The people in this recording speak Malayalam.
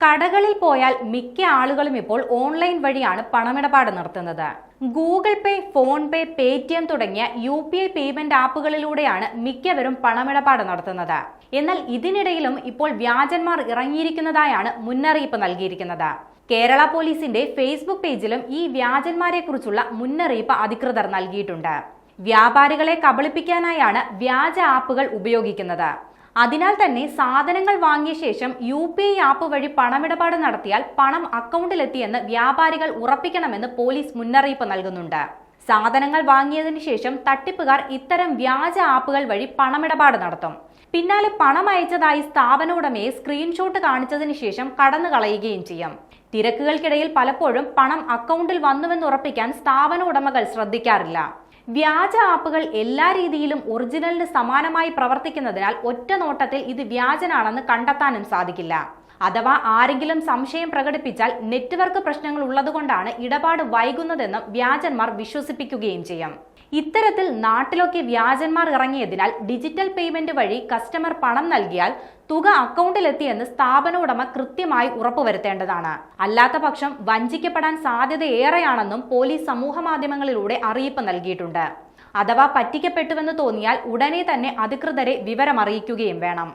കടകളിൽ പോയാൽ മിക്ക ആളുകളും ഇപ്പോൾ ഓൺലൈൻ വഴിയാണ് പണമിടപാട് നടത്തുന്നത്. ഗൂഗിൾ പേ, ഫോൺ പേ, പേടിഎം തുടങ്ങിയ UPI പേയ്മെന്റ് ആപ്പുകളിലൂടെയാണ് മിക്കവരും പണമിടപാട് നടത്തുന്നത്. എന്നാൽ ഇതിനിടയിലും ഇപ്പോൾ വ്യാജന്മാർ ഇറങ്ങിയിരിക്കുന്നതായാണ് മുന്നറിയിപ്പ് നൽകിയിരിക്കുന്നത്. കേരള പോലീസിന്റെ ഫേസ്ബുക്ക് പേജിലും ഈ വ്യാജന്മാരെ കുറിച്ചുള്ള മുന്നറിയിപ്പ് അധികൃതർ നൽകിയിട്ടുണ്ട്. വ്യാപാരികളെ കബളിപ്പിക്കാനായാണ് വ്യാജ ആപ്പുകൾ ഉപയോഗിക്കുന്നത്. അതിനാൽ തന്നെ സാധനങ്ങൾ വാങ്ങിയ ശേഷം UPI ആപ്പ് വഴി പണമിടപാട് നടത്തിയാൽ പണം അക്കൗണ്ടിലെത്തിയെന്ന് വ്യാപാരികൾ ഉറപ്പിക്കണമെന്ന് പോലീസ് മുന്നറിയിപ്പ് നൽകുന്നുണ്ട്. സാധനങ്ങൾ വാങ്ങിയതിനു ശേഷം തട്ടിപ്പുകാർ ഇത്തരം വ്യാജ ആപ്പുകൾ വഴി പണമിടപാട് നടത്തും. പിന്നാലെ പണം അയച്ചതായി സ്ഥാപന ഉടമയെ സ്ക്രീൻഷോട്ട് കാണിച്ചതിനു ശേഷം കടന്നു കളയുകയും ചെയ്യും. തിരക്കുകൾക്കിടയിൽ പലപ്പോഴും പണം അക്കൗണ്ടിൽ വന്നുവെന്ന് ഉറപ്പിക്കാൻ സ്ഥാപന ഉടമകൾ ശ്രദ്ധിക്കാറില്ല. വ്യാജ ആപ്പുകൾ എല്ലാ രീതിയിലും ഒറിജിനലിന് സമാനമായി പ്രവർത്തിക്കുന്നതിനാൽ ഒറ്റ നോട്ടത്തിൽ ഇത് വ്യാജനാണെന്ന് കണ്ടെത്താനും സാധിക്കില്ല. അഥവാ ആരെങ്കിലും സംശയം പ്രകടിപ്പിച്ചാൽ നെറ്റ്വർക്ക് പ്രശ്നങ്ങൾ ഉള്ളതുകൊണ്ടാണ് ഇടപാട് വൈകുന്നതെന്നും വ്യാജന്മാർ വിശ്വസിപ്പിക്കുകയും ചെയ്യും. ഇത്തരത്തിൽ നാട്ടിലൊക്കെ വ്യാജന്മാർ ഇറങ്ങിയതിനാൽ ഡിജിറ്റൽ പേയ്മെന്റ് വഴി കസ്റ്റമർ പണം നൽകിയാൽ തുക അക്കൗണ്ടിലെത്തിയെന്ന് സ്ഥാപന ഉടമ കൃത്യമായി ഉറപ്പുവരുത്തേണ്ടതാണ്. അല്ലാത്ത പക്ഷം വഞ്ചിക്കപ്പെടാൻ സാധ്യത ഏറെയാണെന്നും പോലീസ് സമൂഹ മാധ്യമങ്ങളിലൂടെ അറിയിപ്പ് നൽകിയിട്ടുണ്ട്. അഥവാ പറ്റിക്കപ്പെട്ടുവെന്ന് തോന്നിയാൽ ഉടനെ തന്നെ അധികൃതരെ വിവരമറിയിക്കുകയും വേണം.